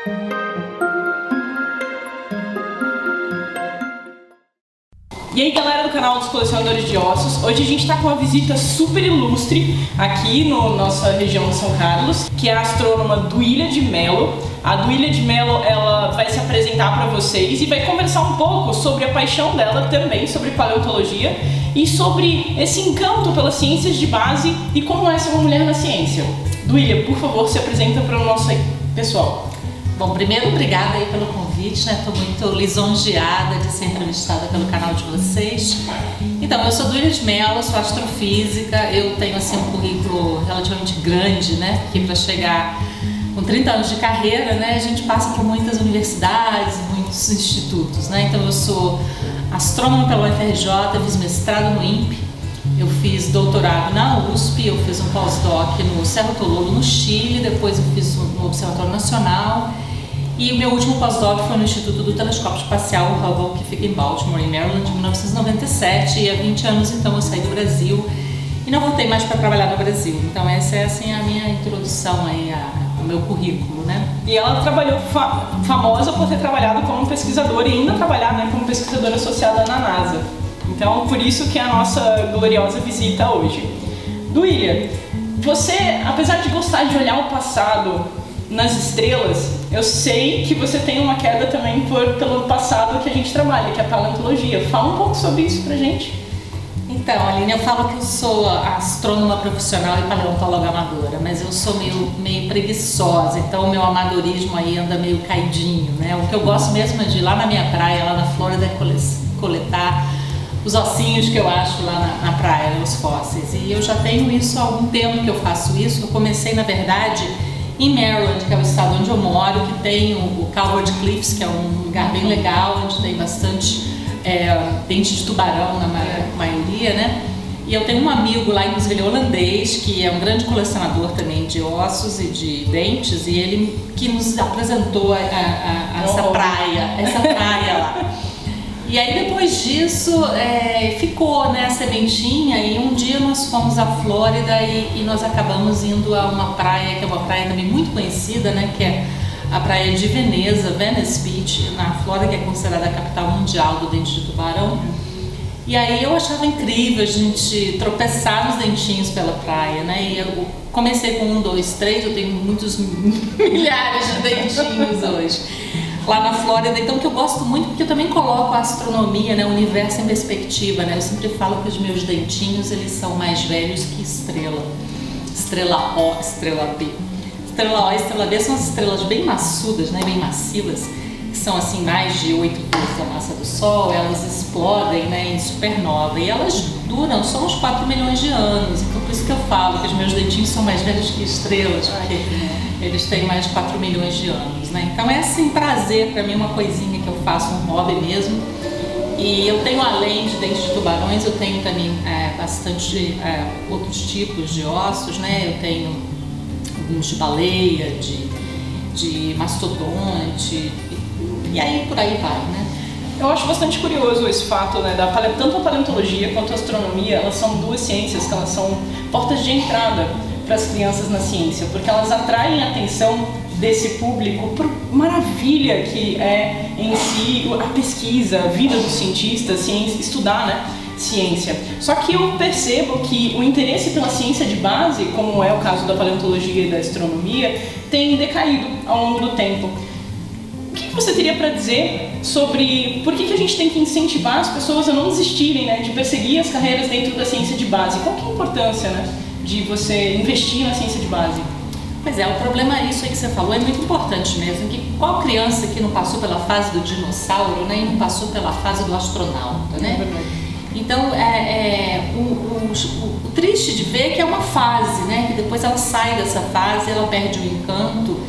E aí, galera do canal dos Colecionadores de Ossos, hoje a gente está com uma visita super ilustre aqui na nossa região de São Carlos, que é a astrônoma Duília de Mello. A Duília de Mello, ela vai se apresentar para vocês e vai conversar um pouco sobre a paixão dela também, sobre paleontologia e sobre esse encanto pelas ciências de base e como é ser uma mulher na ciência. Duília, por favor, se apresenta para o nosso pessoal. Bom, primeiro, obrigada aí pelo convite, né? Estou muito lisonjeada de ser entrevistada pelo canal de vocês. Então, eu sou Duília de Mello, sou astrofísica, eu tenho assim um currículo relativamente grande, né? Porque para chegar com 30 anos de carreira, né, a gente passa por muitas universidades, muitos institutos, né? Então, eu sou astrônoma pela UFRJ, fiz mestrado no INPE, eu fiz doutorado na USP, eu fiz um pós-doc no Cerro Tololo, no Chile, depois eu fiz no Observatório Nacional. E o meu último pós-doc foi no Instituto do Telescópio Espacial Hubble, que fica em Baltimore, em Maryland, em 1997. E há 20 anos, então, eu saí do Brasil e não voltei mais para trabalhar no Brasil. Então, essa é, assim, a minha introdução aí ao meu currículo, né? E ela trabalhou, famosa por ter trabalhado como pesquisadora e ainda trabalhar, né, como pesquisadora associada na NASA. Então, por isso que é a nossa gloriosa visita hoje. Duília, você, apesar de gostar de olhar o passado nas estrelas, eu sei que você tem uma queda também pelo passado que a gente trabalha, que é a paleontologia. Fala um pouco sobre isso pra gente. Então, Aline, eu falo que eu sou astrônoma profissional e paleontóloga amadora, mas eu sou meio preguiçosa, então o meu amadorismo aí anda meio caidinho, né? O que eu gosto mesmo é de ir lá na minha praia, lá na Flórida, coletar os ossinhos que eu acho lá na praia, né, os fósseis. E eu já tenho isso há algum tempo que eu faço isso. Eu comecei, na verdade, em Maryland, que é o estado onde eu moro, que tem o Calvert Cliffs, que é um lugar bem legal, onde tem bastante dente de tubarão na maioria, né? E eu tenho um amigo lá, inclusive ele é holandês, que é um grande colecionador também de ossos e de dentes, e ele que nos apresentou essa praia lá. E aí depois disso ficou, né, a sementinha, e um dia nós fomos à Flórida e nós acabamos indo a uma praia, que é uma praia também muito conhecida, né, que é a praia de Veneza, Venice Beach, na Flórida, que é considerada a capital mundial do dente de tubarão. E aí eu achava incrível a gente tropeçar nos dentinhos pela praia, né, e eu comecei com 1, 2, 3, eu tenho muitos milhares de dentinhos hoje lá na Flórida, então, que eu gosto muito, porque eu também coloco a astronomia, né, o universo em perspectiva, né? Eu sempre falo que os meus dentinhos, eles são mais velhos que estrela. Estrela O, estrela B. Estrela O e estrela B são as estrelas bem maçudas, né, bem massivas, que são assim mais de 8 vezes a massa do Sol, elas explodem, né, em supernova, e elas duram só uns 4 milhões de anos, então por isso que eu falo que os meus dentinhos são mais velhos que estrelas, porque eles têm mais de 4 milhões de anos, né? Então é assim, prazer para mim, uma coisinha que eu faço, um hobby mesmo. E eu tenho, além de dentes de tubarões, eu tenho também bastante outros tipos de ossos, né? Eu tenho alguns de baleia, de mastodonte, e aí por aí vai, né? Eu acho bastante curioso esse fato, né, tanto a paleontologia quanto a astronomia, elas são duas ciências que elas são portas de entrada para as crianças na ciência, porque elas atraem a atenção desse público por maravilha que é em si a pesquisa, a vida dos cientistas, ciência, estudar, né, ciência. Só que eu percebo que o interesse pela ciência de base, como é o caso da paleontologia e da astronomia, tem decaído ao longo do tempo. O que você teria para dizer sobre por que a gente tem que incentivar as pessoas a não desistirem, né, de perseguir as carreiras dentro da ciência de base? Qual que é a importância, né, de você investir na ciência de base? Pois é, o problema é isso aí que você falou, é muito importante mesmo, que qual criança que não passou pela fase do dinossauro, né, e não passou pela fase do astronauta, né? É verdade. Então, o triste de ver é que é uma fase, né, que depois ela sai dessa fase, ela perde o encanto,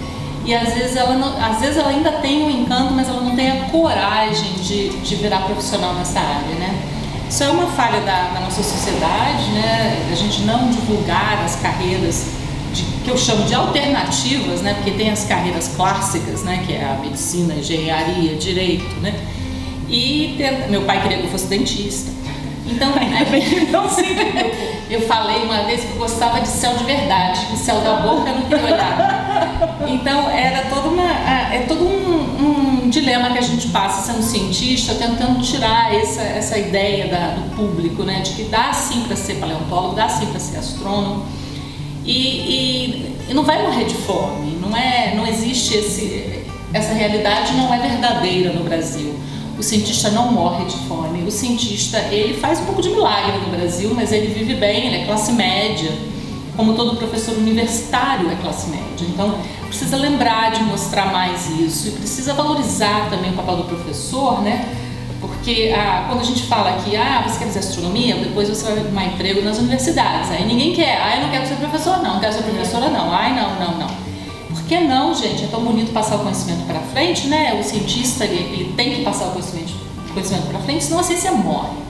e às vezes ela ainda tem um encanto, mas ela não tem a coragem de virar profissional nessa área, né? Isso é uma falha da nossa sociedade, né? A gente não divulgar as carreiras que eu chamo de alternativas, né? Porque tem as carreiras clássicas, né? Que é a medicina, engenharia, direito, né? E meu pai queria que eu fosse dentista. Então, eu falei uma vez que eu gostava de céu de verdade, que céu da boca eu não queria olhar. Então, era toda é todo um dilema que a gente passa sendo cientista, tentando tirar essa ideia do público, né, de que dá sim para ser paleontólogo, dá sim para ser astrônomo e não vai morrer de fome, não existe essa realidade, não é verdadeira no Brasil. O cientista não morre de fome, o cientista ele faz um pouco de milagre no Brasil, mas ele vive bem, ele é classe média, como todo professor universitário é classe média. Então precisa lembrar de mostrar mais isso e precisa valorizar também o papel do professor, né? Porque quando a gente fala que você quer fazer astronomia, depois você vai arrumar emprego nas universidades, aí ninguém quer, eu não quero ser professor não, quero ser professora não, não. Por que não, gente? É tão bonito passar o conhecimento para frente, né? O cientista ele tem que passar o conhecimento para frente, senão a ciência morre.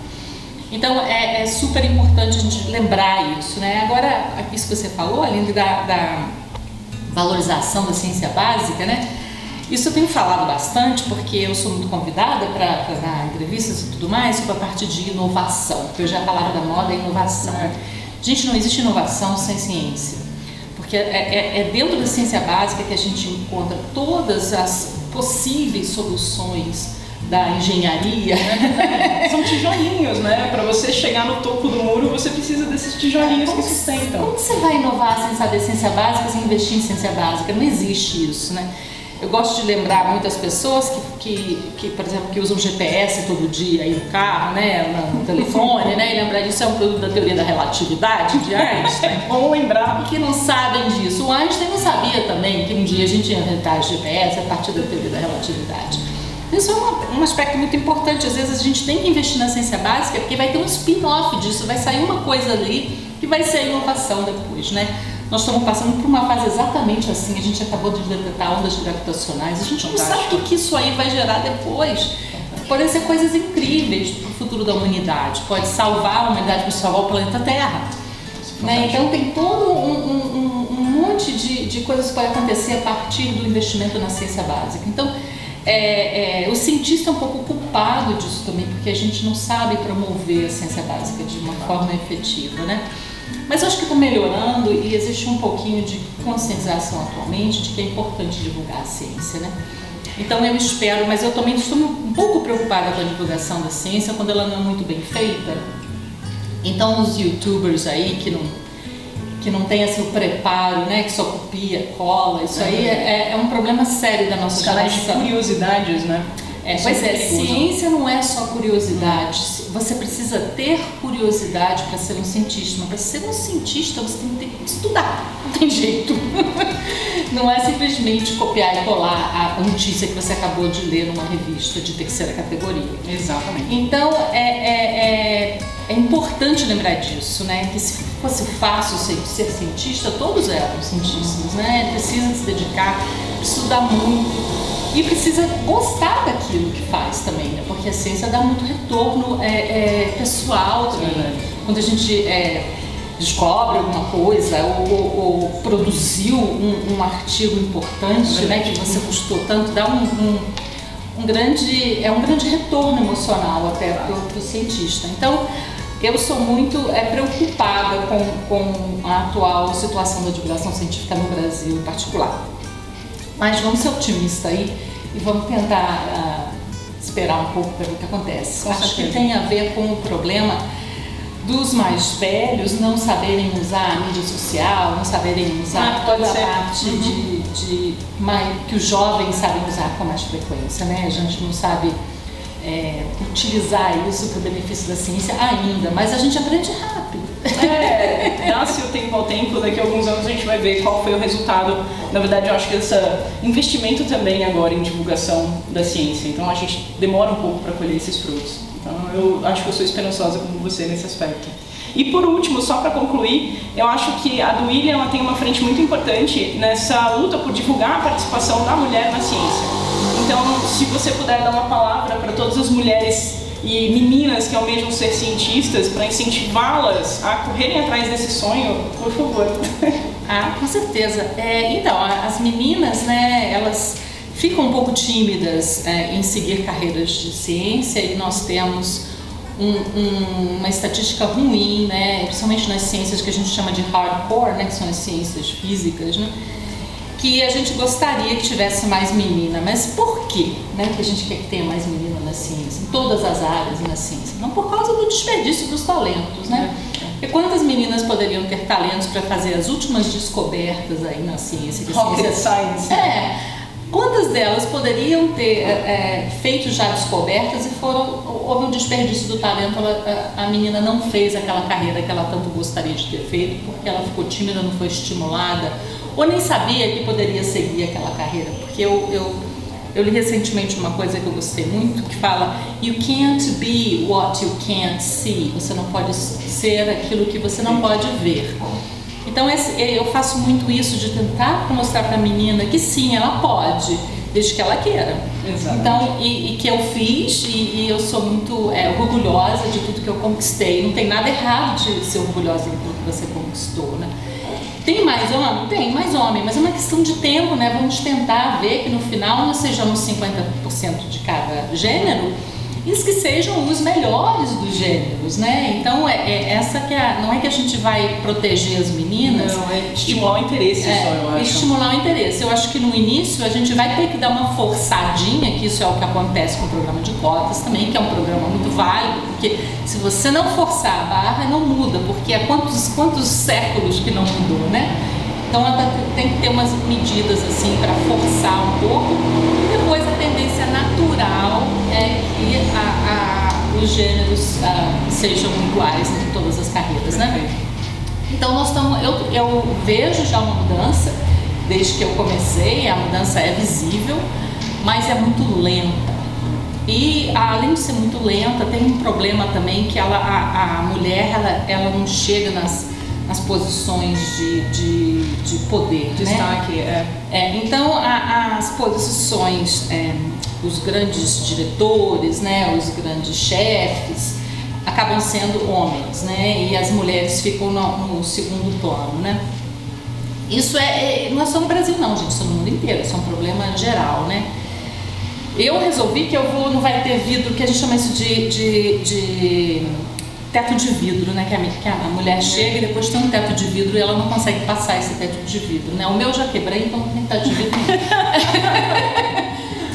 Então é super importante a gente lembrar isso, né? Agora, isso que você falou, além da valorização da ciência básica, né? Isso eu tenho falado bastante porque eu sou muito convidada para dar entrevistas e tudo mais sobre a parte de inovação, porque hoje a palavra da moda é inovação. Gente, não existe inovação sem ciência, porque é dentro da ciência básica que a gente encontra todas as possíveis soluções da engenharia. São tijolinhos, né? Para você chegar no topo do muro, você precisa desses tijolinhos que sustentam. Como você vai inovar sem saber ciência básica, sem investir em ciência básica? Não existe isso, né? Eu gosto de lembrar muitas pessoas que por exemplo, que usam GPS todo dia aí no carro, né, no telefone, né, e lembrar disso é um produto da teoria da relatividade de Einstein. Vamos lembrar. E que não sabem disso. O Einstein não sabia também que um dia a gente ia inventar GPS a partir da teoria da relatividade. Isso é um aspecto muito importante. Às vezes a gente tem que investir na ciência básica porque vai ter um spin-off disso, vai sair uma coisa ali que vai ser a inovação depois, né? Nós estamos passando por uma fase exatamente assim, a gente acabou de detectar ondas gravitacionais, a gente não sabe o que isso aí vai gerar depois. Podem ser coisas incríveis para o futuro da humanidade, pode salvar a humanidade, pode salvar o planeta Terra. Né? Então tem todo um monte de coisas que podem acontecer a partir do investimento na ciência básica. Então o cientista é um pouco culpado disso também, porque a gente não sabe promover a ciência básica de uma forma efetiva, né? Mas eu acho que está melhorando e existe um pouquinho de conscientização atualmente de que é importante divulgar a ciência, né? Então eu espero, mas eu também estou um pouco preocupada com a divulgação da ciência quando ela não é muito bem feita. Então os youtubers aí que não tem assim, o preparo, né, que só copia, cola, isso aí é um problema sério da nossa geração. Os canais de curiosidades, né? Pois é, ciência não é só curiosidade, você precisa ter curiosidade para ser um cientista, mas para ser um cientista você tem que estudar, não tem jeito. Não é simplesmente copiar e colar a notícia que você acabou de ler numa revista de terceira categoria. Exatamente. Então é importante lembrar disso, né? Que se fosse fácil ser cientista, todos eram cientistas, né? Precisa se dedicar, estudar muito. E precisa gostar daquilo que faz também, né? Porque a ciência dá muito retorno pessoal também. Quando a gente descobre alguma coisa ou produziu um artigo importante, né, que você custou tanto, dá um grande retorno emocional até para o cientista. Então, eu sou muito preocupada com a atual situação da divulgação científica no Brasil em particular. Mas vamos ser otimistas aí e vamos tentar esperar um pouco para ver o que acontece. Acho que tem a ver com o problema dos mais velhos não saberem usar a mídia social, não saberem usar toda a parte que os jovens sabem usar com mais frequência, né? A gente não sabe utilizar isso para o benefício da ciência ainda, mas a gente aprende rápido. Dá-se o tempo ao tempo, daqui a alguns anos a gente vai ver qual foi o resultado. Na verdade, eu acho que esse investimento também agora em divulgação da ciência, então a gente demora um pouco para colher esses frutos. Então eu acho que eu sou esperançosa como você nesse aspecto. E por último, só para concluir, eu acho que a do William ela tem uma frente muito importante nessa luta por divulgar a participação da mulher na ciência. Então, se você puder dar uma palavra para todas as mulheres e meninas que almejam ser cientistas, para incentivá-las a correrem atrás desse sonho, por favor. Com certeza. Então, as meninas, né, elas ficam um pouco tímidas em seguir carreiras de ciência e nós temos uma estatística ruim, né, principalmente nas ciências que a gente chama de hardcore, né, que são as ciências físicas, né, que a gente gostaria que tivesse mais menina. Mas por quê, né, que a gente quer que tenha mais menina na ciência, em todas as áreas na ciência? Não por causa do desperdício dos talentos, né? E quantas meninas poderiam ter talentos para fazer as últimas descobertas aí na ciência? Rocket science. Quantas delas poderiam ter feito já descobertas e houve um desperdício do talento, a menina não fez aquela carreira que ela tanto gostaria de ter feito, porque ela ficou tímida, não foi estimulada, ou nem sabia que poderia seguir aquela carreira. Porque eu li recentemente uma coisa que eu gostei muito, que fala: You can't be what you can't see. Você não pode ser aquilo que você não pode ver. Então eu faço muito isso, de tentar mostrar para a menina que sim, ela pode, desde que ela queira. Exatamente. Então, e que eu fiz, e eu sou muito orgulhosa de tudo que eu conquistei. Não tem nada errado de ser orgulhosa de tudo que você conquistou, né? Tem mais homem? Tem mais homem, mas é uma questão de tempo, né? Vamos tentar ver que no final nós sejamos 50% de cada gênero, e que sejam os melhores dos gêneros, né? Então essa que não é que a gente vai proteger as meninas. Não, é estimular o interesse só, eu acho. Estimular o interesse. Eu acho que no início a gente vai ter que dar uma forçadinha, que isso é o que acontece com o programa de cotas também, que é um programa muito válido, porque se você não forçar a barra, não muda, porque há quantos séculos que não mudou, né? Então tem que ter umas medidas assim para forçar um pouco. E depois a tendência natural é que os gêneros sejam iguais em todas as carreiras, né? Então eu vejo já uma mudança desde que eu comecei. A mudança é visível, mas é muito lenta. E além de ser muito lenta, tem um problema também, que a mulher ela não chega nas posições de poder, destaque, né? Então as posições, os grandes diretores, né, os grandes chefes acabam sendo homens, né, e as mulheres ficam no segundo plano, né? Isso não é só no Brasil não, gente, isso é no mundo inteiro, isso é um problema geral, né? Eu resolvi que não vai ter vidro, que a gente chama isso de teto de vidro, né? Que a mulher chega e depois tem um teto de vidro e ela não consegue passar esse teto de vidro, né? O meu já quebrei, então não tem teto de vidro.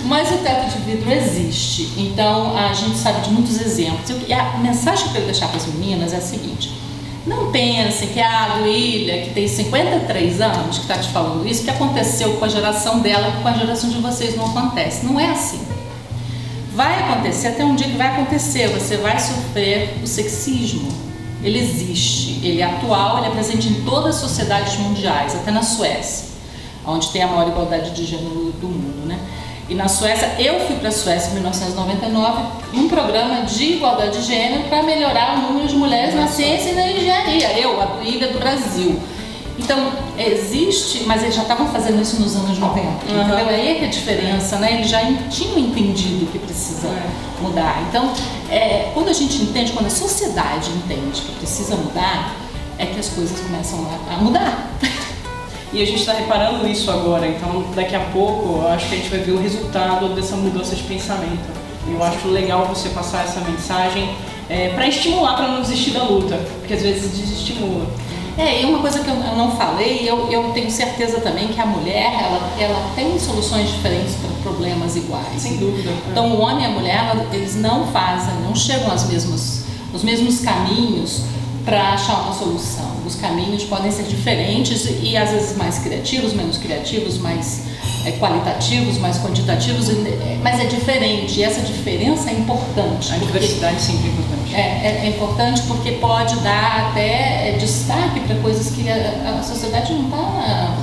Mas o teto de vidro existe, então a gente sabe de muitos exemplos. E a mensagem que eu quero deixar para as meninas é a seguinte: não pensem que a Duília, que tem 53 anos, que está te falando isso, que aconteceu com a geração dela, que com a geração de vocês não acontece. Não é assim. Vai acontecer, até um dia que vai acontecer, você vai sofrer o sexismo. Ele existe, ele é atual, ele é presente em todas as sociedades mundiais, até na Suécia, onde tem a maior igualdade de gênero do mundo, né? E na Suécia, eu fui para a Suécia em 1999, num programa de igualdade de gênero para melhorar o número de mulheres na ciência e na engenharia, a Duília do Brasil. Então, existe, mas eles já estavam fazendo isso nos anos 90, entendeu? Aí é que a diferença, né? Eles já tinham entendido que precisa mudar. Então, quando a gente entende, quando a sociedade entende que precisa mudar, é que as coisas começam a mudar. E a gente está reparando isso agora, então daqui a pouco eu acho que a gente vai ver o resultado dessa mudança de pensamento. Eu acho legal você passar essa mensagem para estimular, para não desistir da luta, porque às vezes desestimula. E uma coisa que eu não falei, eu tenho certeza também que a mulher, ela tem soluções diferentes para problemas iguais. Sem dúvida. Então o homem e a mulher, eles não chegam aos mesmos caminhos para achar uma solução. Os caminhos podem ser diferentes e às vezes mais criativos, menos criativos, mais qualitativos, mais quantitativos, mas é diferente, e essa diferença é importante. A diversidade sempre é importante. É importante porque pode dar até destaque para coisas que a sociedade não está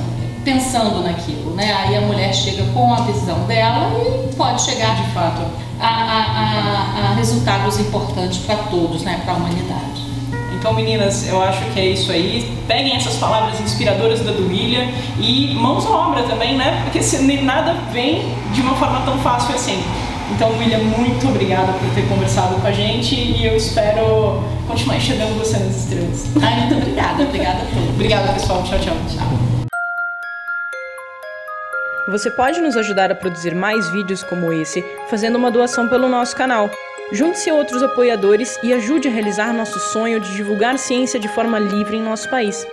pensando naquilo, né? Aí a mulher chega com a visão dela e pode chegar de fato a resultados importantes para todos, né? Para a humanidade. Então, meninas, eu acho que é isso aí. Peguem essas palavras inspiradoras da Duília e mãos à obra também, né? Porque nada vem de uma forma tão fácil assim. Então, Duília, muito obrigada por ter conversado com a gente e eu espero continuar enxergando você nas estrelas. Muito obrigada. Obrigada a todos. Obrigada, pessoal. Tchau, tchau. Você pode nos ajudar a produzir mais vídeos como esse fazendo uma doação pelo nosso canal. Junte-se a outros apoiadores e ajude a realizar nosso sonho de divulgar ciência de forma livre em nosso país.